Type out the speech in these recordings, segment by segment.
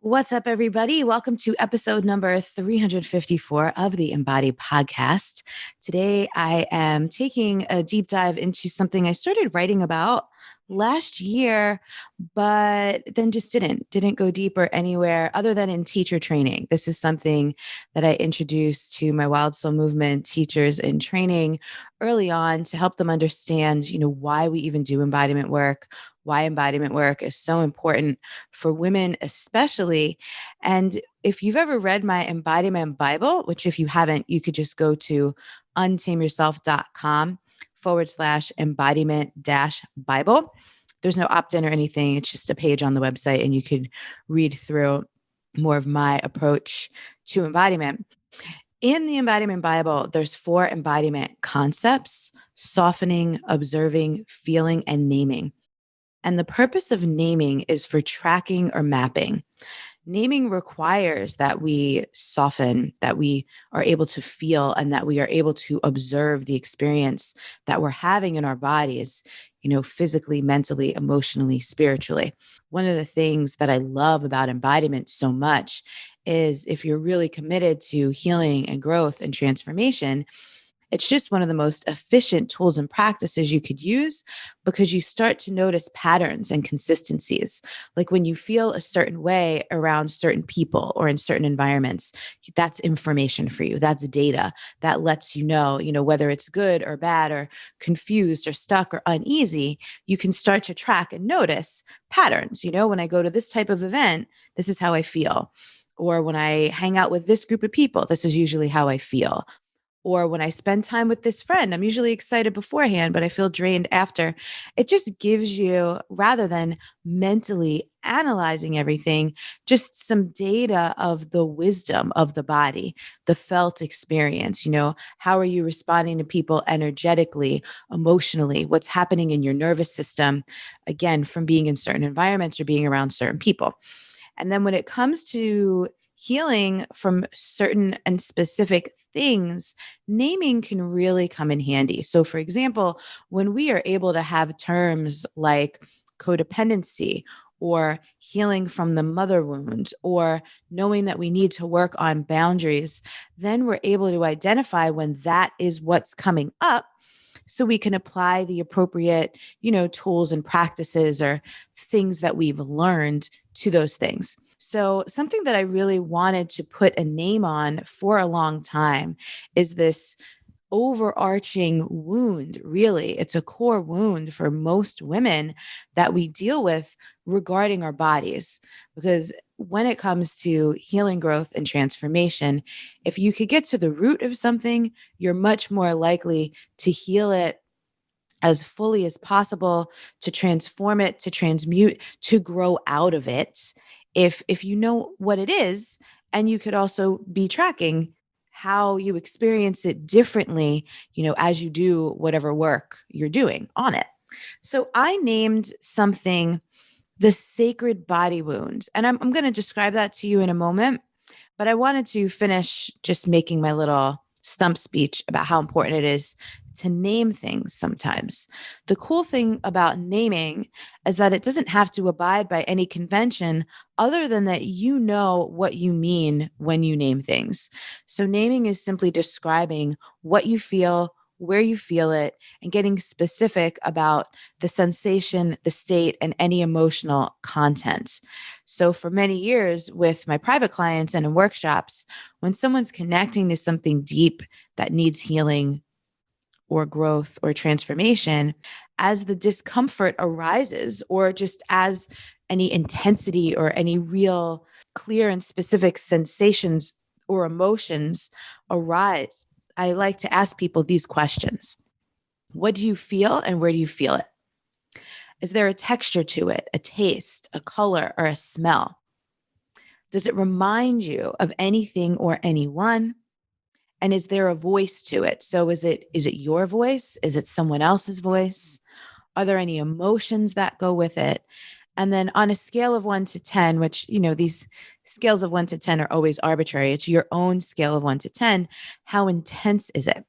What's up, everybody? Welcome to episode number 354 of the Embodied podcast. Today, I am taking a deep dive into something I started writing about last year, but then just didn't go deeper anywhere other than in teacher training. This is something that I introduced to my Wild Soul Movement teachers in training early on to help them understand, why we even do embodiment work, why embodiment work is so important for women, especially. And if you've ever read my embodiment Bible, which if you haven't, you could just go to untameyourself.com/embodiment Bible. There's no opt in or anything. It's just a page on the website, and you could read through more of my approach to embodiment. In the embodiment Bible, there's 4 embodiment concepts: softening, observing, feeling, and naming. And the purpose of naming is for tracking or mapping. Naming requires that we soften, that we are able to feel, and that we are able to observe the experience that we're having in our bodies, physically, mentally, emotionally, spiritually. One of the things that I love about embodiment so much is if you're really committed to healing and growth and transformation, it's just one of the most efficient tools and practices you could use because you start to notice patterns and consistencies. Like when you feel a certain way around certain people or in certain environments, that's information for you. That's data that lets whether it's good or bad or confused or stuck or uneasy, you can start to track and notice patterns. When I go to this type of event, this is how I feel. Or when I hang out with this group of people, this is usually how I feel. Or when I spend time with this friend, I'm usually excited beforehand, but I feel drained after. It just gives you, rather than mentally analyzing everything, just some data of the wisdom of the body, the felt experience. How are you responding to people energetically, emotionally? What's happening in your nervous system, again, from being in certain environments or being around certain people. And then when it comes to healing from certain and specific things, naming can really come in handy. So, for example, when we are able to have terms like codependency or healing from the mother wound or knowing that we need to work on boundaries, then we're able to identify when that is what's coming up so we can apply the appropriate, tools and practices or things that we've learned to those things. So, something that I really wanted to put a name on for a long time is this overarching wound. Really, it's a core wound for most women that we deal with regarding our bodies. Because when it comes to healing, growth, and transformation, if you could get to the root of something, you're much more likely to heal it as fully as possible, to transform it, to transmute, to grow out of it. If you know what it is, and you could also be tracking how you experience it differently, as you do whatever work you're doing on it. So I named something the sacred body wound. And I'm going to describe that to you in a moment. But I wanted to finish just making my little stump speech about how important it is to name things sometimes. The cool thing about naming is that it doesn't have to abide by any convention other than that you know what you mean when you name things. So naming is simply describing what you feel, where you feel it, and getting specific about the sensation, the state, and any emotional content. So, for many years with my private clients and in workshops, when someone's connecting to something deep that needs healing or growth or transformation, as the discomfort arises, or just as any intensity or any real clear and specific sensations or emotions arise, I like to ask people these questions. What do you feel and where do you feel it? Is there a texture to it, a taste, a color, or a smell? Does it remind you of anything or anyone? And is there a voice to it? So is it your voice? Is it someone else's voice? Are there any emotions that go with it? And then on a scale of 1 to 10, which, these scales of 1 to 10 are always arbitrary. It's your own scale of 1 to 10. How intense is it?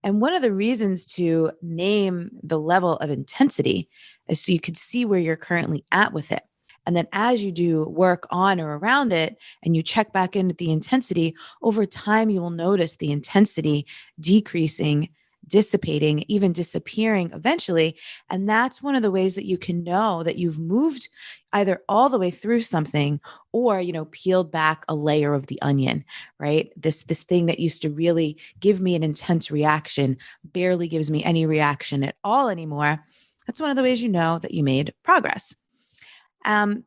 And one of the reasons to name the level of intensity is so you can see where you're currently at with it. And then as you do work on or around it and you check back in at the intensity, over time, you will notice the intensity decreasing, dissipating, even disappearing eventually. And that's one of the ways that you can know that you've moved either all the way through something or, peeled back a layer of the onion, right? This thing that used to really give me an intense reaction barely gives me any reaction at all anymore. That's one of the ways you know that you made progress.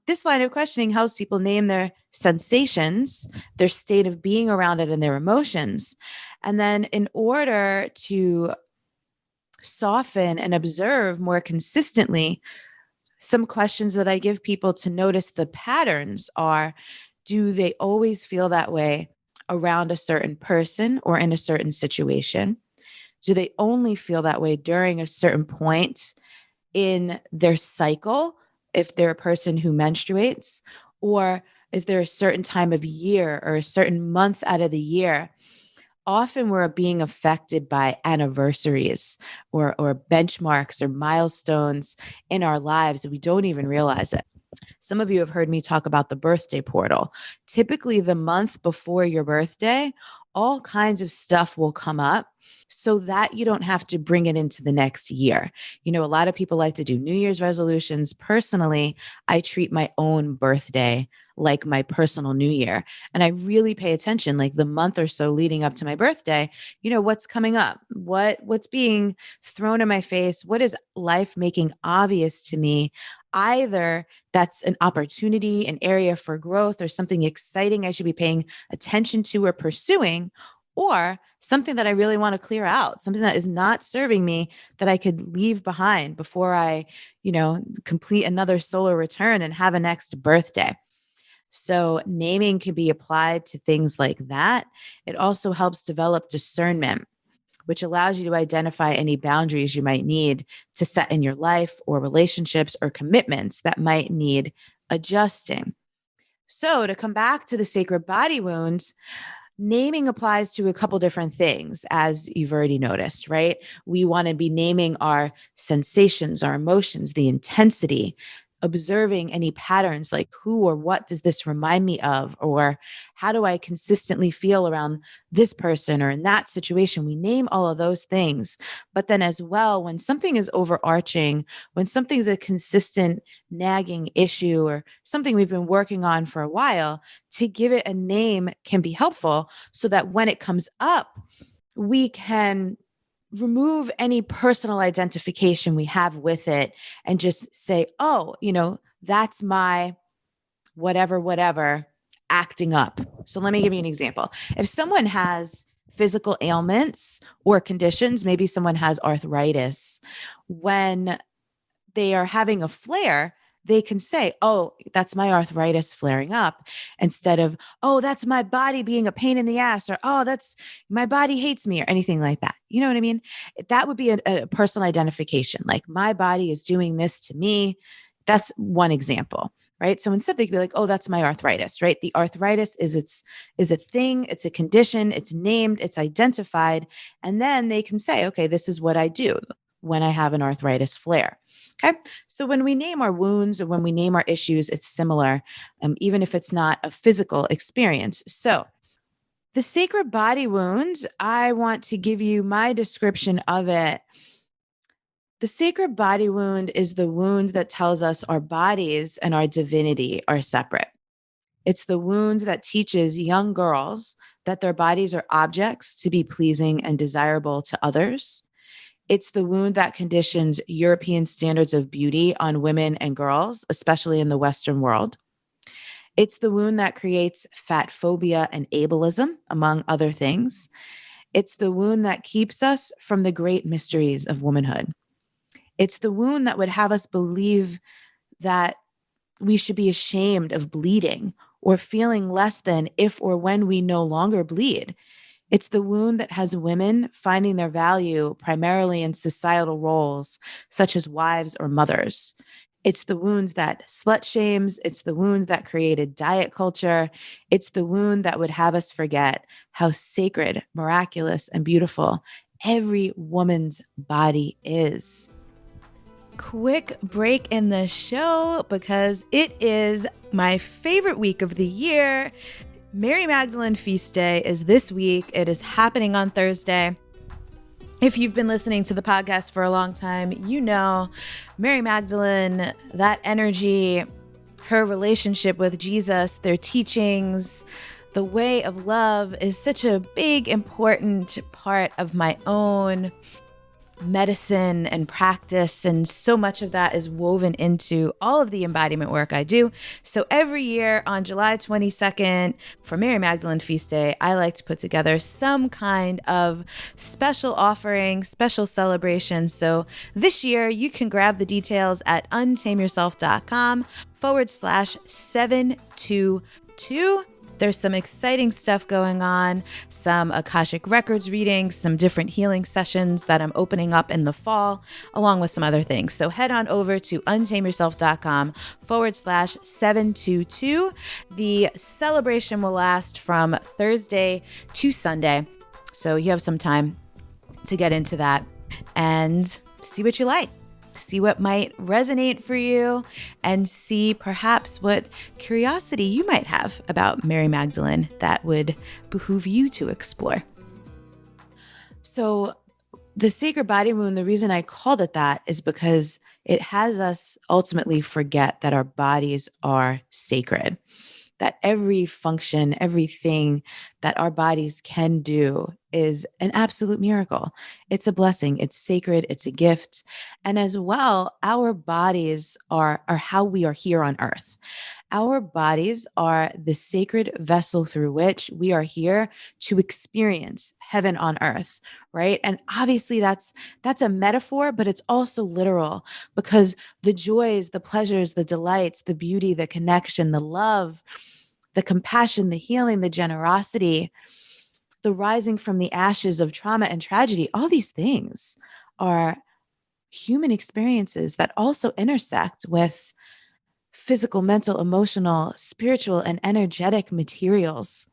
This line of questioning helps people name their sensations, their state of being around it, and their emotions. And then, in order to soften and observe more consistently, some questions that I give people to notice the patterns are: do they always feel that way around a certain person or in a certain situation? Do they only feel that way during a certain point in their cycle, if they're a person who menstruates? Or is there a certain time of year or a certain month out of the year? Often we're being affected by anniversaries or benchmarks or milestones in our lives that we don't even realize it. Some of you have heard me talk about the birthday portal. Typically, the month before your birthday, all kinds of stuff will come up so that you don't have to bring it into the next year. A lot of people like to do New Year's resolutions. Personally, I treat my own birthday like my personal New Year. And I really pay attention, like the month or so leading up to my birthday, what's coming up, what's being thrown in my face, what is life making obvious to me. Either that's an opportunity, an area for growth, or something exciting I should be paying attention to or pursuing, or something that I really want to clear out, something that is not serving me that I could leave behind before I, complete another solar return and have a next birthday. So naming can be applied to things like that. It also helps develop discernment, which allows you to identify any boundaries you might need to set in your life or relationships or commitments that might need adjusting. So, to come back to the sacred body wounds, naming applies to a couple different things, as you've already noticed, right? We want to be naming our sensations, our emotions, the intensity, observing any patterns like who or what does this remind me of, or how do I consistently feel around this person or in that situation. We name all of those things. But then, as well, when something is overarching, when something's a consistent nagging issue or something we've been working on for a while, to give it a name can be helpful so that when it comes up, we can remove any personal identification we have with it and just say, oh, that's my whatever acting up. So let me give you an example. If someone has physical ailments or conditions, maybe someone has arthritis, when they are having a flare, they can say, oh, that's my arthritis flaring up, instead of, oh, that's my body being a pain in the ass, or, oh, that's my body hates me, or anything like that. You know what I mean? That would be a personal identification. Like, my body is doing this to me. That's one example, right? So instead they could be like, oh, that's my arthritis, right? The arthritis is a thing, it's a condition, it's named, it's identified. And then they can say, okay, this is what I do when I have an arthritis flare. Okay. So when we name our wounds or when we name our issues, it's similar, even if it's not a physical experience. So the sacred body wounds, I want to give you my description of it. The sacred body wound is the wound that tells us our bodies and our divinity are separate. It's the wound that teaches young girls that their bodies are objects to be pleasing and desirable to others. It's the wound that conditions European standards of beauty on women and girls, especially in the Western world. It's the wound that creates fat phobia and ableism, among other things. It's the wound that keeps us from the great mysteries of womanhood. It's the wound that would have us believe that we should be ashamed of bleeding or feeling less than if or when we no longer bleed. It's the wound that has women finding their value primarily in societal roles, such as wives or mothers. It's the wound that slut shames. It's the wound that created diet culture. It's the wound that would have us forget how sacred, miraculous, and beautiful every woman's body is. quick break in the show because it is my favorite week of the year. Mary Magdalene Feast Day is this week. It is happening on Thursday. If you've been listening to the podcast for a long time, you know Mary Magdalene, that energy, her relationship with Jesus, their teachings, the way of love is such a big, important part of my own medicine and practice, and so much of that is woven into all of the embodiment work I do. So every year on July 22nd for Mary Magdalene Feast Day, I like to put together some kind of special offering, special celebration. So this year you can grab the details at untameyourself.com/722. There's some exciting stuff going on, some Akashic Records readings, some different healing sessions that I'm opening up in the fall, along with some other things. So head on over to untameyourself.com/722. The celebration will last from Thursday to Sunday. So you have some time to get into that and see what you like. See what might resonate for you, and see perhaps what curiosity you might have about Mary Magdalene that would behoove you to explore. So the sacred body wound, the reason I called it that is because it has us ultimately forget that our bodies are sacred, that every function, everything that our bodies can do is an absolute miracle. It's a blessing. It's sacred. It's a gift. And as well, our bodies are how we are here on earth. Our bodies are the sacred vessel through which we are here to experience heaven on earth, right? And obviously that's a metaphor, but it's also literal, because the joys, the pleasures, the delights, the beauty, the connection, the love, the compassion, the healing, the generosity, the rising from the ashes of trauma and tragedy, all these things are human experiences that also intersect with physical, mental, emotional, spiritual, and energetic materials.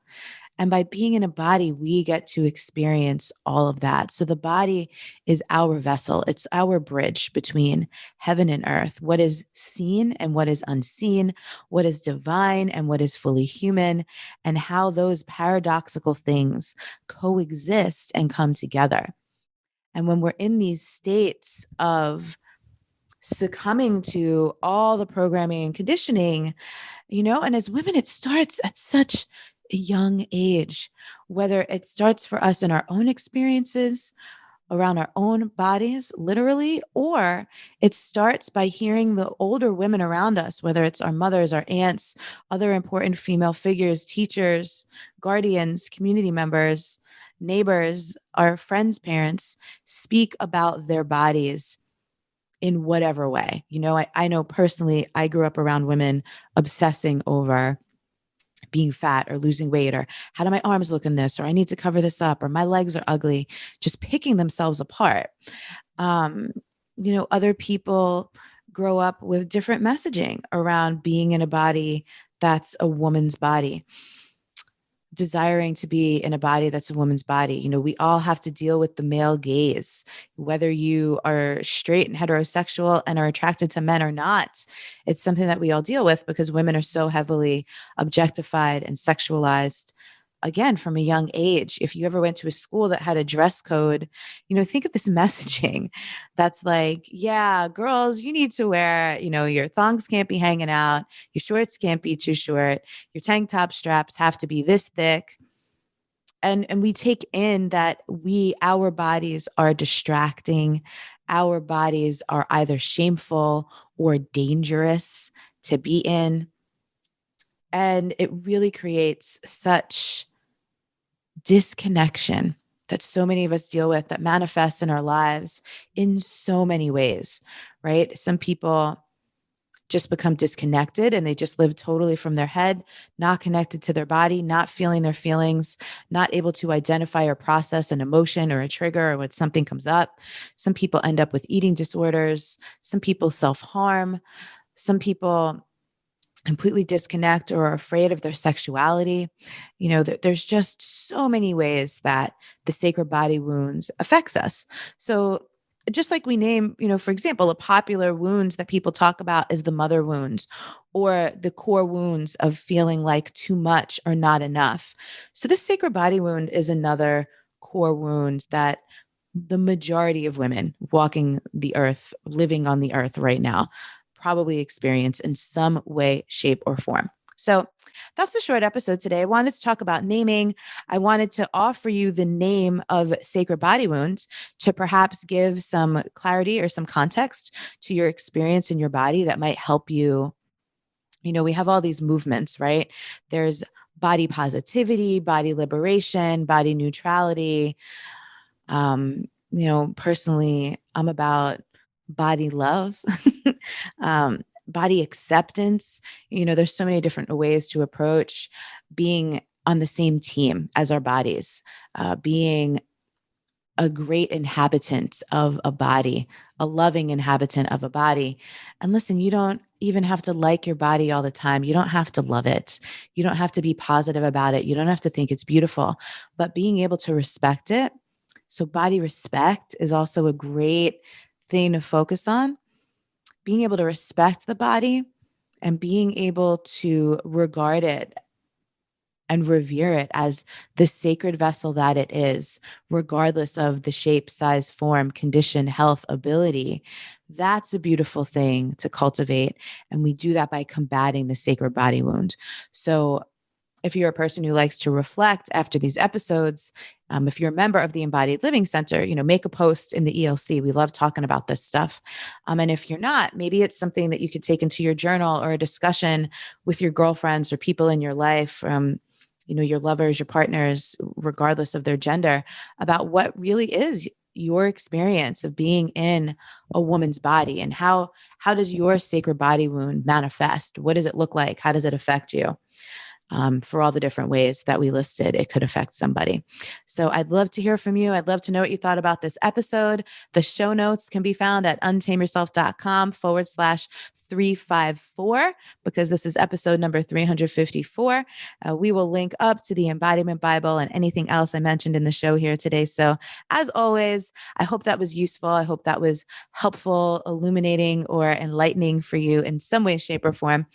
And by being in a body, we get to experience all of that. So the body is our vessel. It's our bridge between heaven and earth, what is seen and what is unseen, what is divine and what is fully human, and how those paradoxical things coexist and come together. And when we're in these states of succumbing to all the programming and conditioning, and as women, it starts at such a young age, whether it starts for us in our own experiences around our own bodies, literally, or it starts by hearing the older women around us, whether it's our mothers, our aunts, other important female figures, teachers, guardians, community members, neighbors, our friends' parents, speak about their bodies in whatever way. I know personally, I grew up around women obsessing over being fat or losing weight, or how do my arms look in this, or I need to cover this up, or my legs are ugly, just picking themselves apart. Other people grow up with different messaging around being in a body that's a woman's body, desiring to be in a body that's a woman's body. We all have to deal with the male gaze, whether you are straight and heterosexual and are attracted to men or not. It's something that we all deal with because women are so heavily objectified and sexualized, again, from a young age. If you ever went to a school that had a dress code, think of this messaging that's like, yeah, girls, you need to wear, your thongs can't be hanging out, your shorts can't be too short, your tank top straps have to be this thick. And we take in that our bodies are distracting. Our bodies are either shameful or dangerous to be in. And it really creates such disconnection that so many of us deal with, that manifests in our lives in so many ways, right? Some people just become disconnected and they just live totally from their head, not connected to their body, not feeling their feelings, not able to identify or process an emotion or a trigger or when something comes up. Some people end up with eating disorders. Some people self-harm. Some people completely disconnect or are afraid of their sexuality. There's just so many ways that the sacred body wounds affects us. So just like we name, for example, a popular wounds that people talk about is the mother wounds or the core wounds of feeling like too much or not enough. So this sacred body wound is another core wound that the majority of women walking the earth, living on the earth right now, probably experience in some way, shape, or form. So that's the short episode today. I wanted to talk about naming. I wanted to offer you the name of sacred body wounds to perhaps give some clarity or some context to your experience in your body that might help you. We have all these movements, right? There's body positivity, body liberation, body neutrality. Personally, I'm about body love, body acceptance. There's so many different ways to approach being on the same team as our bodies, being a great inhabitant of a body, a loving inhabitant of a body. And listen, you don't even have to like your body all the time. You don't have to love it. You don't have to be positive about it. You don't have to think it's beautiful, but being able to respect it. So, body respect is also a great thing to focus on. Being able to respect the body and being able to regard it and revere it as the sacred vessel that it is, regardless of the shape, size, form, condition, health, ability. That's a beautiful thing to cultivate. And we do that by combating the sacred body wound. So, if you're a person who likes to reflect after these episodes, if you're a member of the Embodied Living Center, make a post in the ELC. We love talking about this stuff. And if you're not, maybe it's something that you could take into your journal or a discussion with your girlfriends or people in your life, your lovers, your partners, regardless of their gender, about what really is your experience of being in a woman's body and how does your sacred body wound manifest? What does it look like? How does it affect you? For all the different ways that we listed, it could affect somebody. So I'd love to hear from you. I'd love to know what you thought about this episode. The show notes can be found at untameyourself.com/354, because this is episode number 354. We will link up to the Embodiment Bible and anything else I mentioned in the show here today. So as always, I hope that was useful. I hope that was helpful, illuminating, or enlightening for you in some way, shape, or form.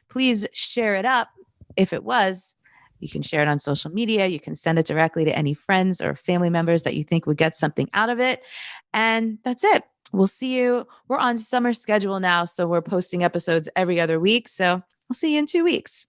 Please share it up. If it was, you can share it on social media. You can send it directly to any friends or family members that you think would get something out of it. And that's it. We'll see you. We're on summer schedule now, so we're posting episodes every other week. So I'll see you in 2 weeks.